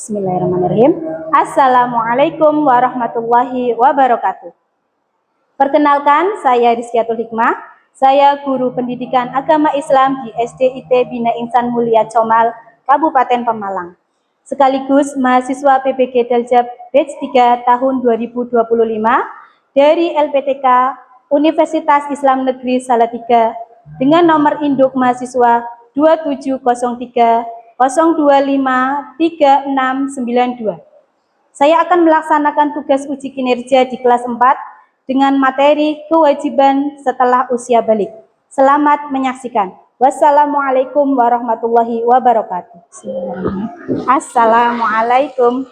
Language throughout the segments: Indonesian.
Bismillahirrahmanirrahim. Assalamualaikum warahmatullahi wabarakatuh. Perkenalkan, saya Rizkiatul Hikmah. Saya guru pendidikan agama Islam di SDIT Bina Insan Mulia Comal, Kabupaten Pemalang. Sekaligus mahasiswa PPG Daljab Batch 3 tahun 2025 dari LPTK Universitas Islam Negeri Salatiga dengan nomor induk mahasiswa 2703 0253692. Saya akan melaksanakan tugas uji kinerja di kelas 4 dengan materi kewajiban setelah usia balik. Selamat menyaksikan. Wassalamualaikum warahmatullahi wabarakatuh. Assalamualaikum.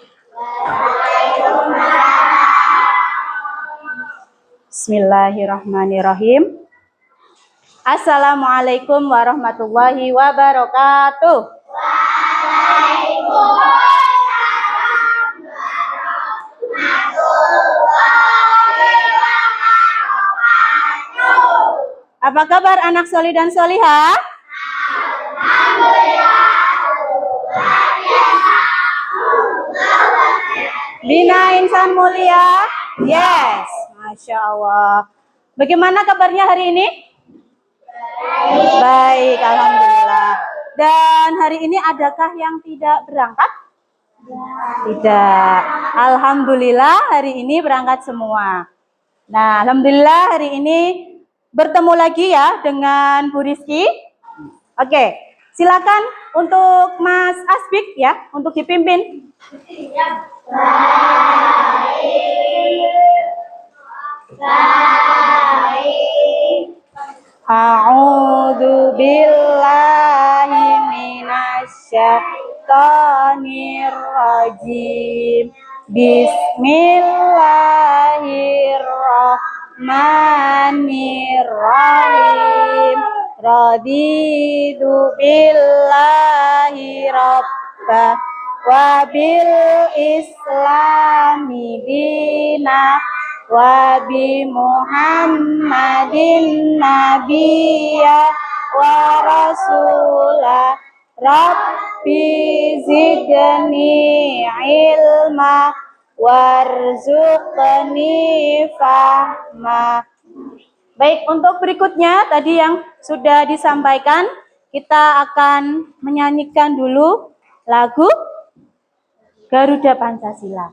Bismillahirrahmanirrahim. Assalamualaikum warahmatullahi wabarakatuh. Apa kabar anak solih dan solihah? Bina Insan Mulia? Yes, Masya Allah. Bagaimana kabarnya hari ini? Baik, Alhamdulillah. Dan hari ini adakah yang tidak berangkat? Tidak. Alhamdulillah hari ini berangkat semua. Nah, Alhamdulillah hari ini bertemu lagi ya dengan Bu Rizky. Oke, silakan untuk Mas Asbik ya, untuk dipimpin. A'udzu billahi minasyaitonir rajim. Bismillahirrahmanirrahim. Raditu billahi rabba wa bil islami dina wa bi Muhammadin nabiyya wa rasulah. Rabbi zidni ilma warzuqni fahma. Baik, untuk berikutnya tadi yang sudah disampaikan, kita akan menyanyikan dulu lagu Garuda Pancasila.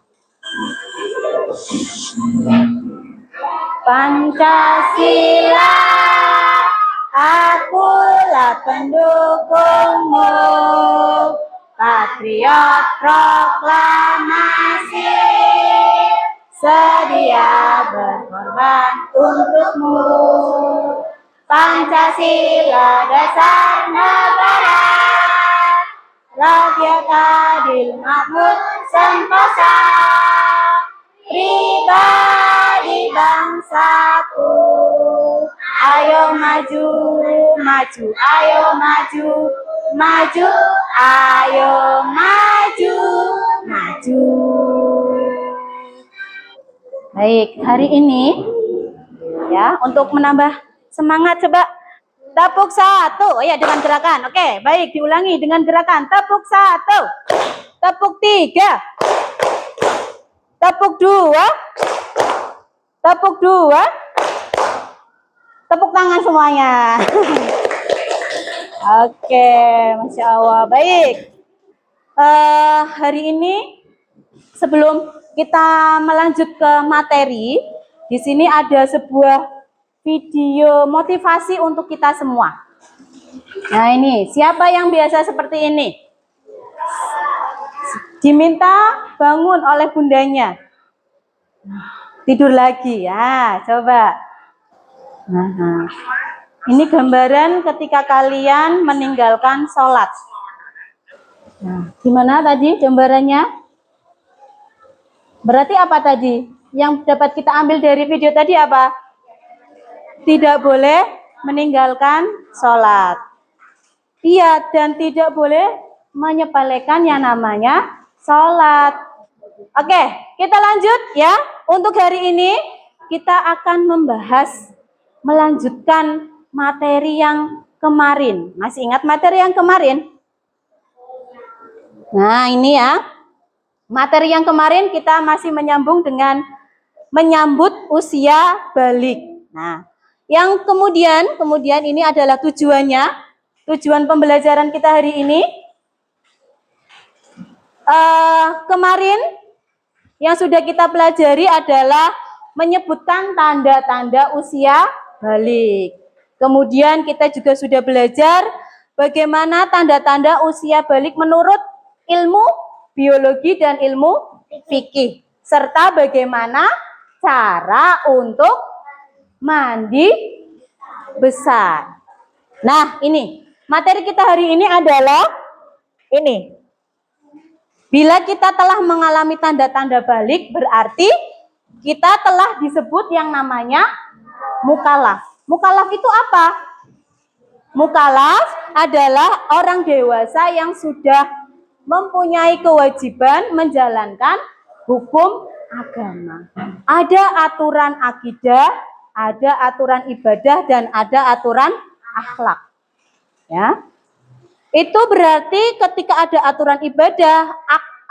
Pancasila, akulah pendukungmu, patriot proklamasi, sedia berkorban untukmu. Pancasila dasar negara, rakyat adil makmur sentosa, pribadi bangsaku. Ayo maju, maju, ayo maju, maju, ayo maju, maju. Baik, hari ini ya untuk menambah semangat coba tepuk satu. Oh ya, dengan gerakan. Oke, baik, diulangi dengan gerakan. Tepuk satu, tepuk tiga, tepuk dua, tepuk dua, tepuk tangan semuanya. Oke, Masya Allah. Baik, hari ini sebelum kita melanjut ke materi, di sini ada sebuah video motivasi untuk kita semua. Nah ini, siapa yang biasa seperti ini? Diminta bangun oleh bundanya. Tidur lagi ya, coba. Nah, ini gambaran ketika kalian meninggalkan sholat. Nah, gimana tadi gambarannya? Berarti apa tadi? Yang dapat kita ambil dari video tadi apa? Tidak boleh meninggalkan sholat. Iya, dan tidak boleh menyepelekan yang namanya sholat. Oke, kita lanjut ya. Untuk hari ini kita akan melanjutkan materi yang kemarin. Masih ingat materi yang kemarin? Nah, ini ya. Materi yang kemarin kita masih menyambung dengan menyambut usia balik. Nah, yang kemudian ini adalah tujuannya. Tujuan pembelajaran kita hari ini. Kemarin yang sudah kita pelajari adalah menyebutkan tanda-tanda usia balik. Kemudian kita juga sudah belajar bagaimana tanda-tanda usia balik menurut ilmu biologi dan ilmu fikih. Serta bagaimana cara untuk mandi besar. Nah, ini materi kita hari ini adalah ini. Bila kita telah mengalami tanda-tanda balik, berarti kita telah disebut yang namanya mukallaf. Mukallaf itu apa? Mukallaf adalah orang dewasa yang sudah mempunyai kewajiban menjalankan hukum agama. Ada aturan akidah, ada aturan ibadah, dan ada aturan akhlak. Ya. Itu berarti ketika ada aturan ibadah,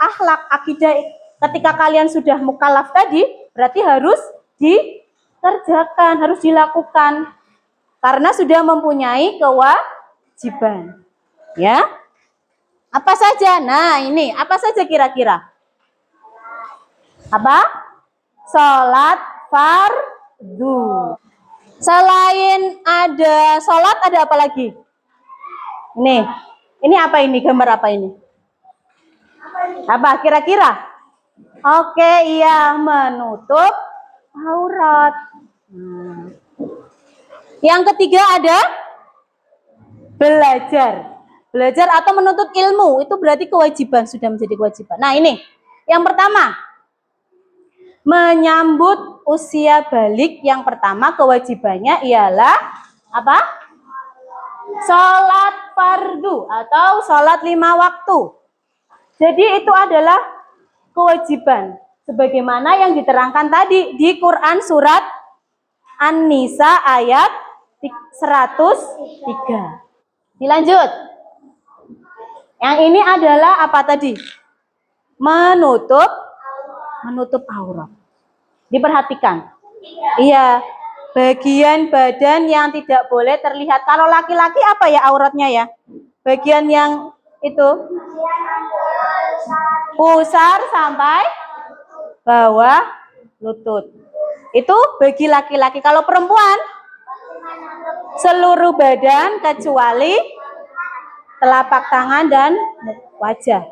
akhlak, akidah, ketika kalian sudah mukallaf tadi, berarti harus dikerjakan, harus dilakukan. Karena sudah mempunyai kewajiban. Ya. Apa saja? Nah, ini apa saja kira-kira? Apa? Sholat fardu. Selain ada sholat, ada apa lagi? Ini apa ini? Gambar apa ini? Apa kira-kira? Oke, iya, menutup aurat. Yang ketiga ada belajar. Belajar atau menuntut ilmu, itu berarti kewajiban, sudah menjadi kewajiban. Nah, ini. Yang pertama, menyambut usia balik, yang pertama kewajibannya ialah apa? Sholat fardu atau sholat 5 waktu. Jadi itu adalah kewajiban. Sebagaimana yang diterangkan tadi di Quran surat An-Nisa ayat 103. Dilanjut. Yang ini adalah apa tadi? Menutup aurat. Diperhatikan. Iya, bagian badan yang tidak boleh terlihat. Kalau laki-laki apa ya auratnya ya? Bagian yang itu pusar sampai bawah lutut. Itu bagi laki-laki. Kalau perempuan seluruh badan kecuali telapak tangan dan wajah.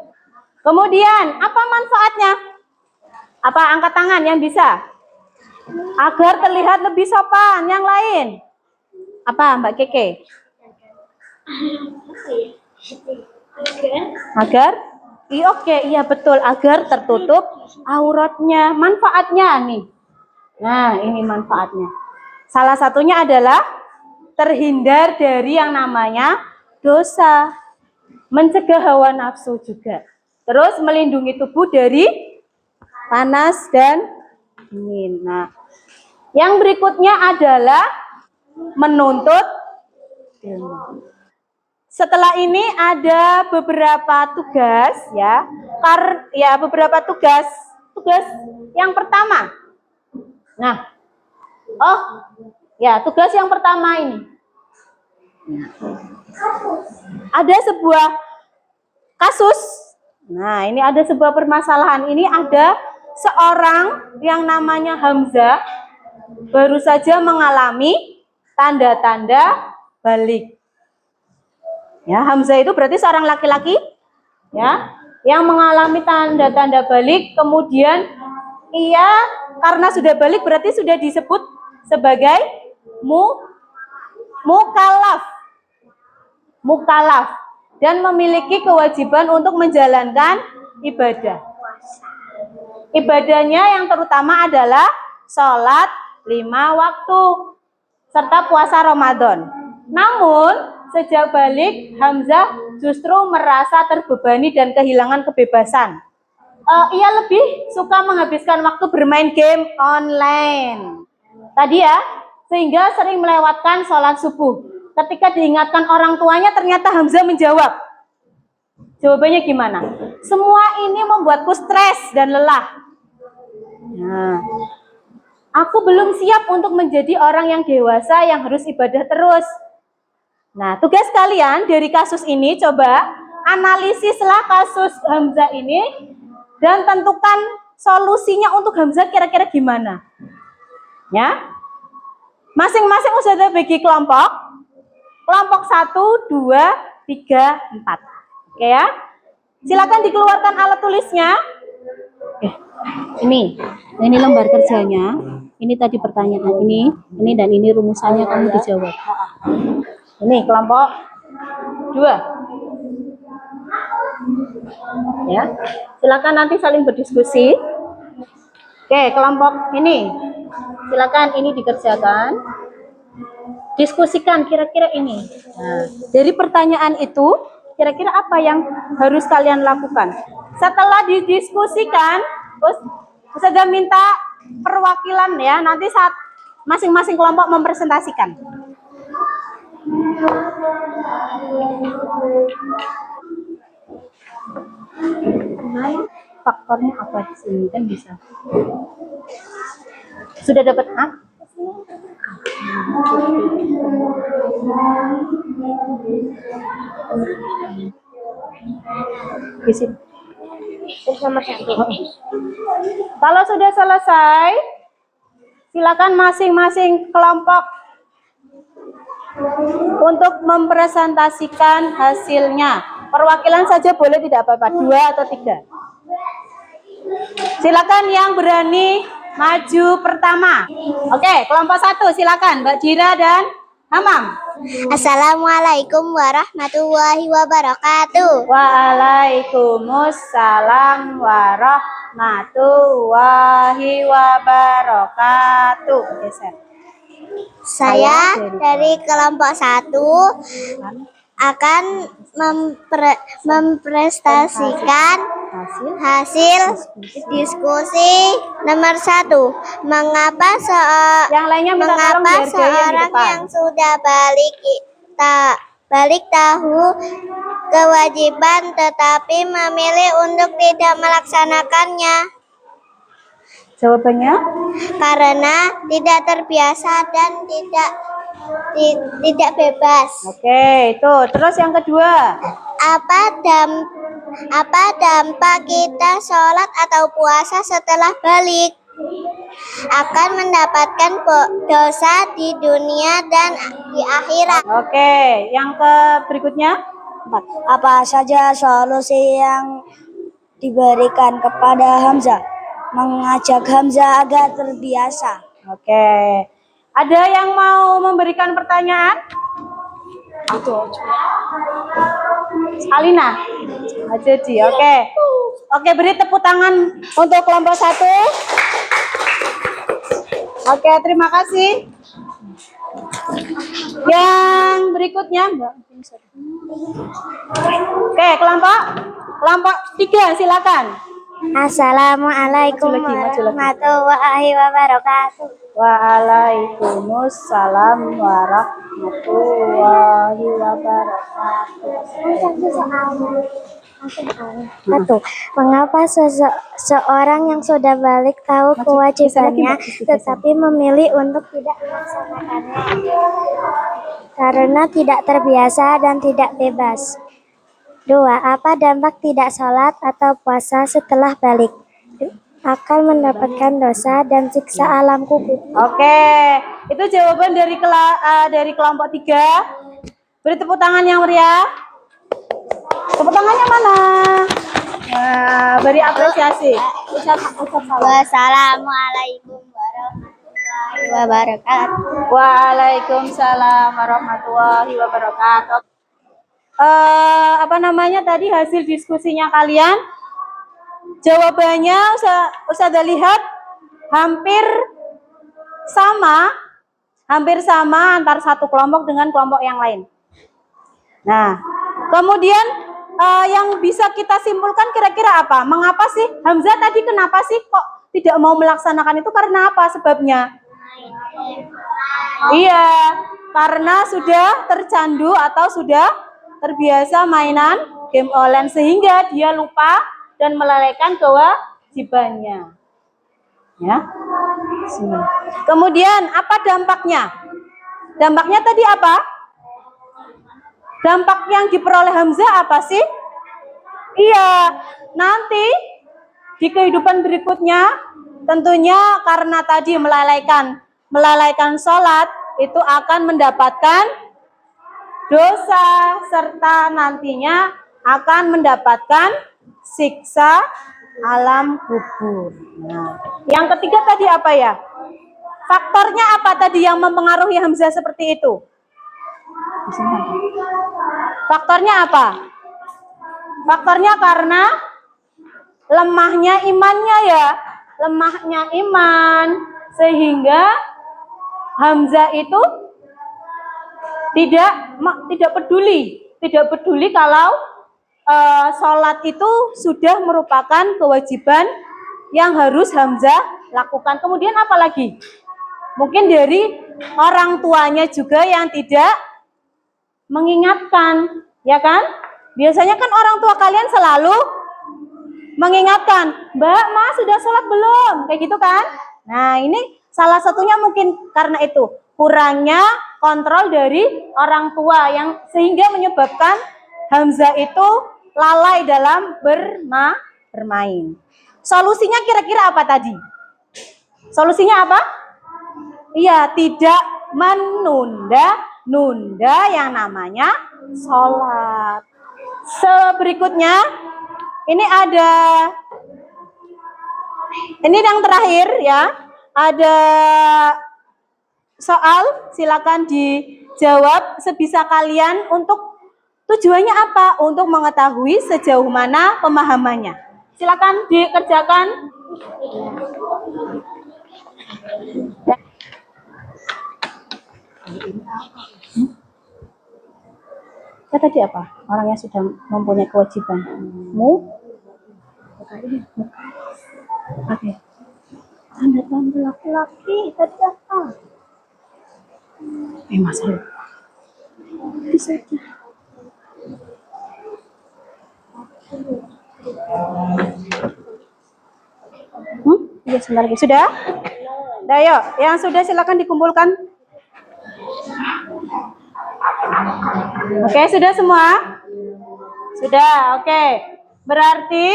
Kemudian apa manfaatnya? Apa angkat tangan yang bisa? Agar terlihat lebih sopan. Yang lain? Apa Mbak Keke? Agar? Iya betul. Agar tertutup auratnya. Manfaatnya nih. Nah ini manfaatnya. Salah satunya adalah terhindar dari yang namanya dosa. Mencegah hawa nafsu juga. Terus melindungi tubuh dari panas dan dingin. Nah, yang berikutnya adalah menuntut ilmu. Setelah ini ada beberapa tugas ya. Beberapa tugas. Tugas yang pertama. Nah. Tugas yang pertama ini. Ada sebuah kasus. Nah, ini ada sebuah permasalahan. Ini ada seorang yang namanya Hamzah baru saja mengalami tanda-tanda balik. Ya, Hamzah itu berarti seorang laki-laki ya, yang mengalami tanda-tanda balik, kemudian ia karena sudah balik berarti sudah disebut sebagai mukallaf dan memiliki kewajiban untuk menjalankan ibadah. Ibadahnya yang terutama adalah sholat 5 waktu serta puasa Ramadan. Namun sejak balik Hamzah justru merasa terbebani dan kehilangan kebebasan. Ia lebih suka menghabiskan waktu bermain game online. Tadi ya, sehingga sering melewatkan sholat subuh. Ketika diingatkan orang tuanya, ternyata Hamzah menjawab, Jawabannya gimana? Semua ini membuatku stres dan lelah. Nah, aku belum siap untuk menjadi orang yang dewasa yang harus ibadah terus. Nah, tugas kalian dari kasus ini coba analisislah kasus Hamzah ini dan tentukan solusinya untuk Hamzah kira-kira gimana. Ya. Masing-masing sudah bagi kelompok. Kelompok 1, 2, 3, 4. Oke ya. Silakan dikeluarkan alat tulisnya. Ini lembar kerjanya. Ini tadi pertanyaan ini dan ini rumusannya kamu dijawab. Ini kelompok 2. Ya. Silakan nanti saling berdiskusi. Oke, kelompok ini. Silakan ini dikerjakan. Diskusikan kira-kira ini. Nah, dari pertanyaan itu, kira-kira apa yang harus kalian lakukan? Setelah didiskusikan, Ustazah minta perwakilan ya, nanti saat masing-masing kelompok mempresentasikan. Faktornya apa di sini kan bisa. Sudah dapat A? Isi. Kalau sudah selesai, silakan masing-masing kelompok untuk mempresentasikan hasilnya. Perwakilan saja boleh, tidak apa-apa, 2 atau 3. Silakan yang berani maju pertama. Oke, kelompok 1 silakan Mbak Jira dan Hamam. Assalamualaikum warahmatullahi wabarakatuh. Waalaikumsalam warahmatullahi wabarakatuh. Geser. Saya dari kelompok 1 akan mempresentasikan hasil diskusi nomor 1. Mengapa seorang yang sudah balik tahu kewajiban tetapi memilih untuk tidak melaksanakannya? Jawabannya? Karena tidak terbiasa dan tidak bebas. Oke, itu. Terus yang kedua. Apa dampak kita sholat atau puasa setelah balik? Akan mendapatkan dosa di dunia dan di akhirat. Oke, yang berikutnya. Apa saja solusi yang diberikan kepada Hamzah? Mengajak Hamzah agar terbiasa. Oke. Ada yang mau memberikan pertanyaan? Alina. Jadi, oke. Oke, beri tepuk tangan untuk kelompok 1. Oke, terima kasih. Yang berikutnya, Oke, kelompok 3 silakan. Assalamualaikum warahmatullahi wabarakatuh. Waalaikumsalam warahmatullahi wabarakatuh. Mengapa seorang yang sudah balik tahu kewajibannya tetapi memilih untuk tidak melaksanakannya? Karena tidak terbiasa dan tidak bebas. 2. Apa dampak tidak sholat atau puasa setelah balik? Akan mendapatkan dosa dan siksa alam kubur. Oke, itu jawaban dari kelompok 3. Beri tepuk tangan yang meriah. Tepuk tangannya mana? Nah, beri apresiasi. Wassalamualaikum warahmatullahi wabarakatuh. Waalaikumsalam warahmatullahi wabarakatuh. Tadi hasil diskusinya kalian? Jawabannya Ustazah lihat hampir sama antar satu kelompok dengan kelompok yang lain. Nah, kemudian yang bisa kita simpulkan kira-kira apa? Mengapa sih Hamzah tadi kenapa sih kok tidak mau melaksanakan itu, karena apa sebabnya? Iya, karena sudah tercandu atau sudah terbiasa mainan game online sehingga dia lupa dan melalaikan kewajibannya. Ya. Kemudian apa dampaknya? Dampaknya tadi apa? Dampak yang diperoleh hamzah apa sih? Iya, nanti di kehidupan berikutnya tentunya karena tadi melalaikan sholat itu akan mendapatkan dosa serta nantinya akan mendapatkan siksa alam kubur. Nah, yang ketiga tadi apa ya? Faktornya apa tadi yang mempengaruhi hamzah seperti itu? Faktornya apa? Faktornya karena lemahnya imannya ya, lemahnya iman sehingga hamzah itu tidak peduli kalau sholat itu sudah merupakan kewajiban yang harus hamzah lakukan. Kemudian apa lagi? Mungkin dari orang tuanya juga yang tidak mengingatkan, ya kan? Biasanya kan orang tua kalian selalu mengingatkan, Mbak, Ma sudah sholat belum? Kayak gitu kan? Nah, ini salah satunya mungkin karena itu kurangnya kontrol dari orang tua yang sehingga menyebabkan hamzah itu lalai dalam bermain. Solusinya kira-kira apa tadi? Solusinya apa? Iya, tidak menunda yang namanya sholat. Berikutnya, ini yang terakhir ya, ada soal, silakan dijawab sebisa kalian. Untuk tujuannya apa? Untuk mengetahui sejauh mana pemahamannya. Silakan dikerjakan. Ya, tadi apa? Orang yang sudah mempunyai kewajiban. Oke. Tanda-tanda laki-laki tadi apa? Masalah. Bisa aja. Iya, sebentar lagi. Sudah? Udah, yuk. Yang sudah silakan dikumpulkan. Oke, sudah semua? Sudah, oke. Berarti,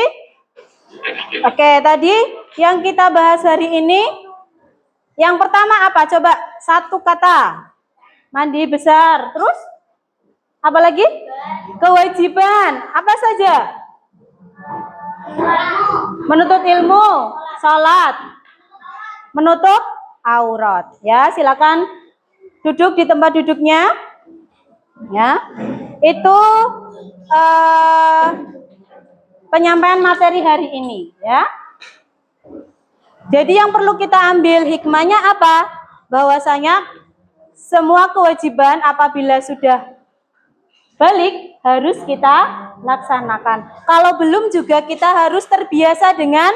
oke, tadi yang kita bahas hari ini, yang pertama apa? Coba satu kata. Mandi besar. Terus? Apa lagi? Kewajiban. Apa saja? Menuntut ilmu, sholat, menutup aurat. Ya, silakan duduk di tempat duduknya. Ya, itu penyampaian materi hari ini. Ya. Jadi yang perlu kita ambil hikmahnya apa? Bahwasanya semua kewajiban apabila sudah balik harus kita laksanakan. Kalau belum juga kita harus terbiasa dengan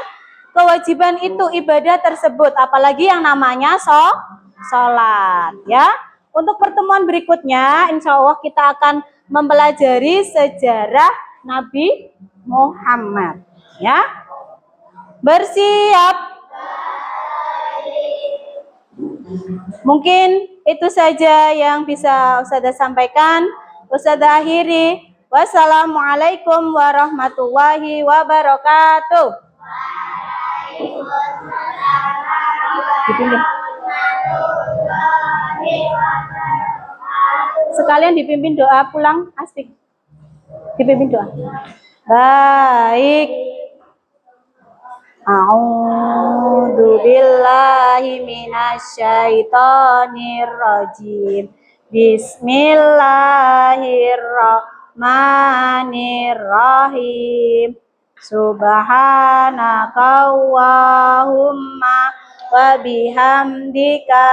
kewajiban itu, ibadah tersebut, apalagi yang namanya sholat. Ya, untuk pertemuan berikutnya, insya Allah kita akan mempelajari sejarah Nabi Muhammad. Ya, bersiap. Mungkin itu saja yang bisa Ustazah sampaikan. Ustazah akhiri. Wassalamualaikum warahmatullahi wabarakatuh. Dipilih. Sekalian dipimpin doa pulang, asik. Dipimpin doa. Baik. A'udzu billahi minasyaitonir rajim. Bismillahirrahmanirrahim. Subhanakallahumma wa bihamdika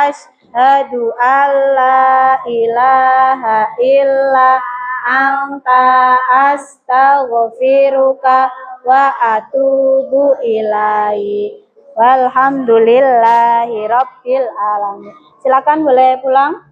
asyhadu alla ilaha illa anta astaghfiruka wa atubu ilaihi. Walhamdulillahi rabbil alamin. Silakan boleh pulang.